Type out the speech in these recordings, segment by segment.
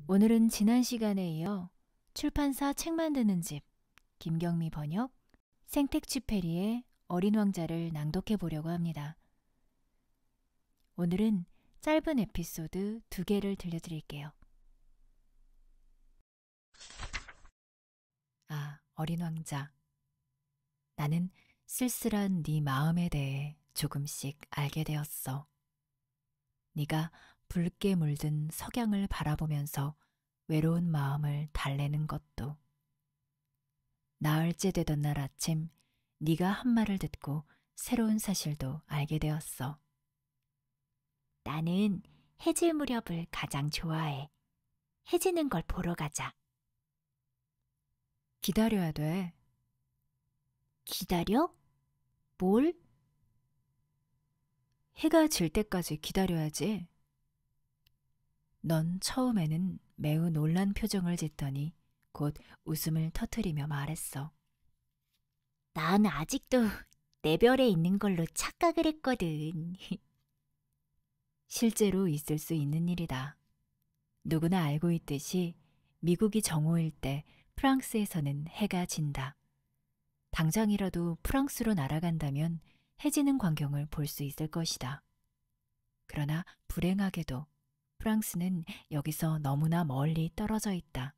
오늘은 지난 시간에 이어 출판사 책 만드는 집, 김경미 번역, 생텍쥐페리의 어린 왕자를 낭독해 보려고 합니다. 오늘은 짧은 에피소드 2개를 들려드릴게요. 어린 왕자. 나는 쓸쓸한 네 마음에 대해 조금씩 알게 되었어. 네가 붉게 물든 석양을 바라보면서 외로운 마음을 달래는 것도. 나흘째 되던 날 아침 네가 한 말을 듣고 새로운 사실도 알게 되었어. 나는 해질 무렵을 가장 좋아해. 해지는 걸 보러 가자. 기다려야 돼. 기다려? 뭘? 해가 질 때까지 기다려야지. 넌 처음에는 매우 놀란 표정을 짓더니 곧 웃음을 터뜨리며 말했어. 난 아직도 내 별에 있는 걸로 착각을 했거든. 실제로 있을 수 있는 일이다. 누구나 알고 있듯이 미국이 정오일 때 프랑스에서는 해가 진다. 당장이라도 프랑스로 날아간다면 해지는 광경을 볼 수 있을 것이다. 그러나 불행하게도 프랑스는 여기서 너무나 멀리 떨어져 있다.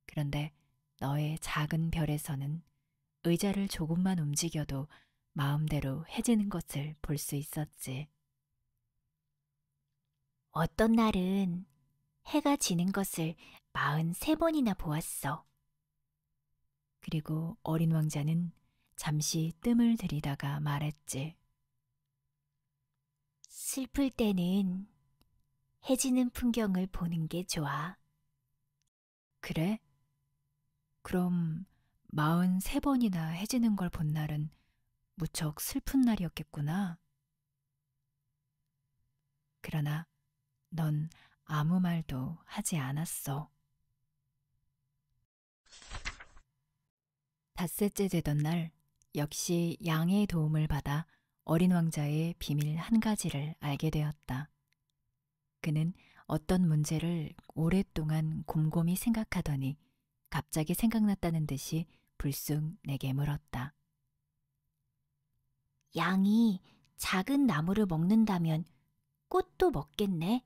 그런데 너의 작은 별에서는 의자를 조금만 움직여도 마음대로 해지는 것을 볼 수 있었지. 어떤 날은 해가 지는 것을 43번이나 보았어. 그리고 어린 왕자는 잠시 뜸을 들이다가 말했지. 슬플 때는 해지는 풍경을 보는 게 좋아. 그래? 그럼 43번이나 해지는 걸 본 날은 무척 슬픈 날이었겠구나. 그러나 넌 아무 말도 하지 않았어. 닷새째 되던 날 역시 양의 도움을 받아 어린 왕자의 비밀 한 가지를 알게 되었다. 그는 어떤 문제를 오랫동안 곰곰이 생각하더니 갑자기 생각났다는 듯이 불쑥 내게 물었다. 양이 작은 나무를 먹는다면 꽃도 먹겠네?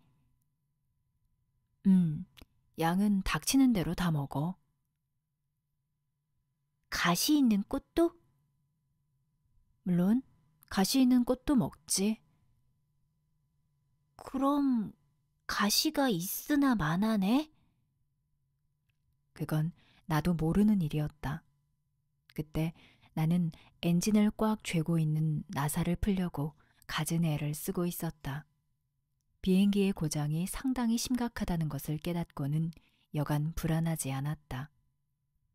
양은 닥치는 대로 다 먹어. 가시 있는 꽃도? 물론 가시 있는 꽃도 먹지. 그럼 가시가 있으나 마나네? 그건 나도 모르는 일이었다. 그때 나는 엔진을 꽉 쥐고 있는 나사를 풀려고 갖은 애를 쓰고 있었다. 비행기의 고장이 상당히 심각하다는 것을 깨닫고는 여간 불안하지 않았다.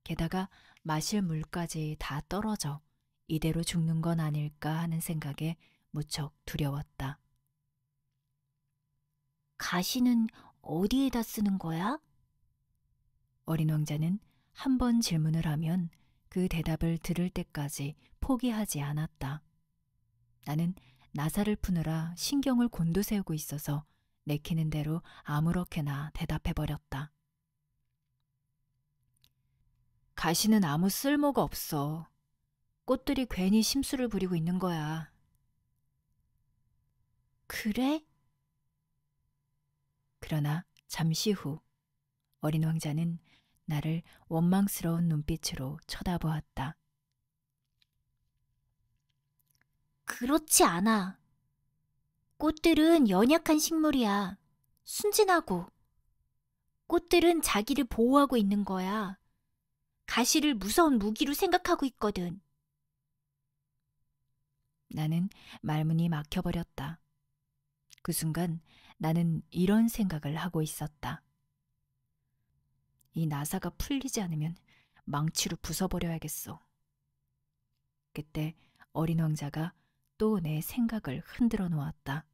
게다가 마실 물까지 다 떨어져 이대로 죽는 건 아닐까 하는 생각에 무척 두려웠다. 가시는 어디에다 쓰는 거야? 어린 왕자는 한 번 질문을 하면 그 대답을 들을 때까지 포기하지 않았다. 나는 나사를 푸느라 신경을 곤두세우고 있어서 내키는 대로 아무렇게나 대답해버렸다. 가시는 아무 쓸모가 없어. 꽃들이 괜히 심술을 부리고 있는 거야. 그래? 그러나 잠시 후 어린 왕자는 나를 원망스러운 눈빛으로 쳐다보았다. 그렇지 않아. 꽃들은 연약한 식물이야. 순진하고. 꽃들은 자기를 보호하고 있는 거야. 가시를 무서운 무기로 생각하고 있거든. 나는 말문이 막혀버렸다. 그 순간 나는 이런 생각을 하고 있었다. 이 나사가 풀리지 않으면 망치로 부숴버려야겠어. 그때 어린 왕자가 또 내 생각을 흔들어 놓았다.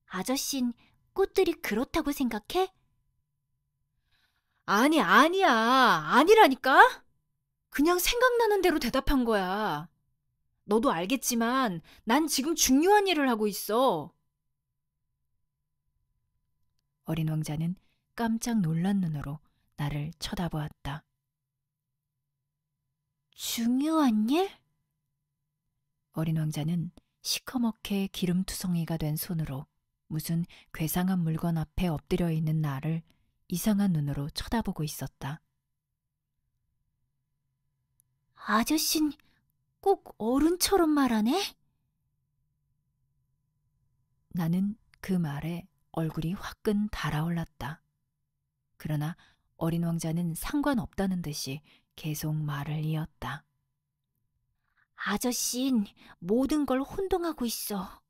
아저씨는 꽃들이 그렇다고 생각해? 아니야. 아니라니까? 그냥 생각나는 대로 대답한 거야. 너도 알겠지만 난 지금 중요한 일을 하고 있어. 어린 왕자는 깜짝 놀란 눈으로 나를 쳐다보았다. 중요한 일? 어린 왕자는 시커멓게 기름투성이가 된 손으로 무슨 괴상한 물건 앞에 엎드려 있는 나를 이상한 눈으로 쳐다보고 있었다. 아저씨는 꼭 어른처럼 말하네? 나는 그 말에 얼굴이 화끈 달아올랐다. 그러나 어린 왕자는 상관없다는 듯이 계속 말을 이었다. 아저씨는 모든 걸 혼동하고 있어.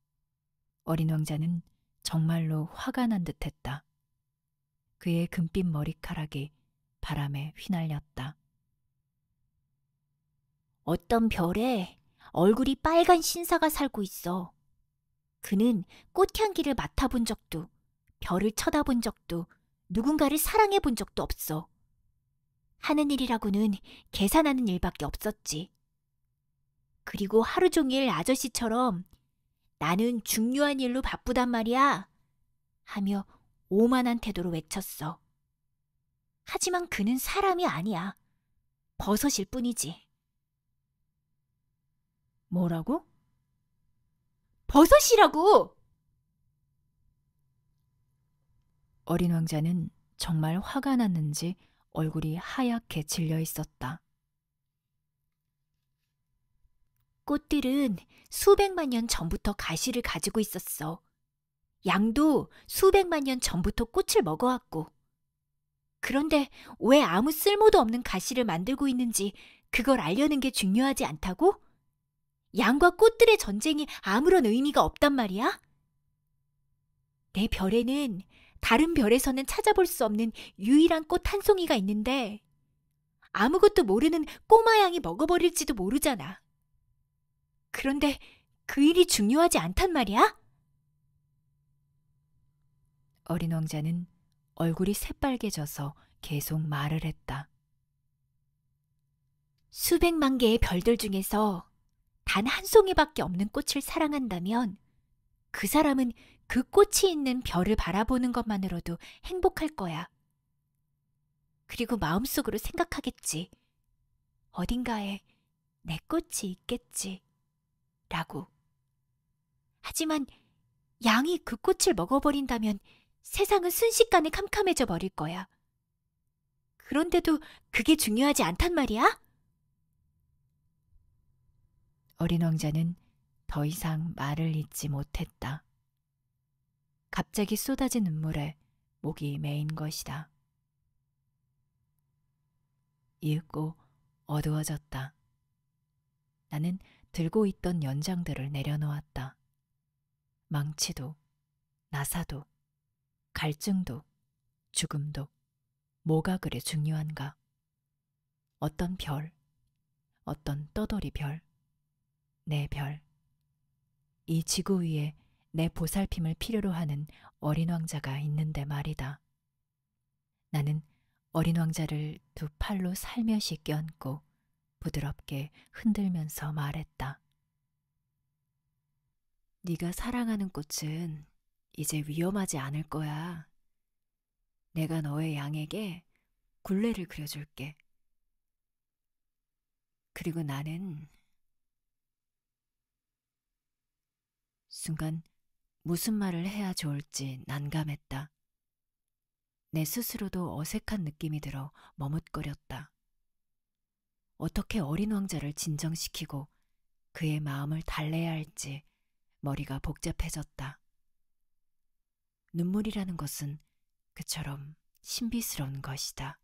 어린 왕자는 정말로 화가 난 듯했다. 그의 금빛 머리카락이 바람에 휘날렸다. 어떤 별에 얼굴이 빨간 신사가 살고 있어. 그는 꽃향기를 맡아본 적도, 별을 쳐다본 적도, 누군가를 사랑해 본 적도 없어. 하는 일이라고는 계산하는 일밖에 없었지. 그리고 하루 종일 아저씨처럼 나는 중요한 일로 바쁘단 말이야 하며 오만한 태도로 외쳤어. 하지만 그는 사람이 아니야. 버섯일 뿐이지. 뭐라고? 버섯이라고! 어린 왕자는 정말 화가 났는지 얼굴이 하얗게 질려 있었다. 꽃들은 수백만 년 전부터 가시를 가지고 있었어. 양도 수백만 년 전부터 꽃을 먹어왔고. 그런데 왜 아무 쓸모도 없는 가시를 만들고 있는지 그걸 알려는 게 중요하지 않다고? 양과 꽃들의 전쟁이 아무런 의미가 없단 말이야? 내 별에는 다른 별에서는 찾아볼 수 없는 유일한 꽃 한 송이가 있는데 아무것도 모르는 꼬마 양이 먹어버릴지도 모르잖아. 그런데 그 일이 중요하지 않단 말이야? 어린 왕자는 얼굴이 새빨개져서 계속 말을 했다. 수백만 개의 별들 중에서 단 한 송이밖에 없는 꽃을 사랑한다면 그 사람은 그 꽃이 있는 별을 바라보는 것만으로도 행복할 거야. 그리고 마음속으로 생각하겠지. 어딘가에 내 꽃이 있겠지. 라고. 하지만 양이 그 꽃을 먹어버린다면 세상은 순식간에 캄캄해져 버릴 거야. 그런데도 그게 중요하지 않단 말이야? 어린 왕자는 더 이상 말을 잇지 못했다. 갑자기 쏟아진 눈물에 목이 메인 것이다. 이윽고 어두워졌다. 나는 들고 있던 연장들을 내려놓았다. 망치도, 나사도, 갈증도, 죽음도 뭐가 그리 중요한가? 어떤 별, 어떤 떠돌이 별, 내 별. 이 지구 위에 내 보살핌을 필요로 하는 어린 왕자가 있는데 말이다. 나는 어린 왕자를 두 팔로 살며시 껴안고 부드럽게 흔들면서 말했다. 네가 사랑하는 꽃은 이제 위험하지 않을 거야. 내가 너의 양에게 굴레를 그려줄게. 그리고 나는 순간 무슨 말을 해야 좋을지 난감했다. 내 스스로도 어색한 느낌이 들어 머뭇거렸다. 어떻게 어린 왕자를 진정시키고 그의 마음을 달래야 할지 머리가 복잡해졌다. 눈물이라는 것은 그처럼 신비스러운 것이다.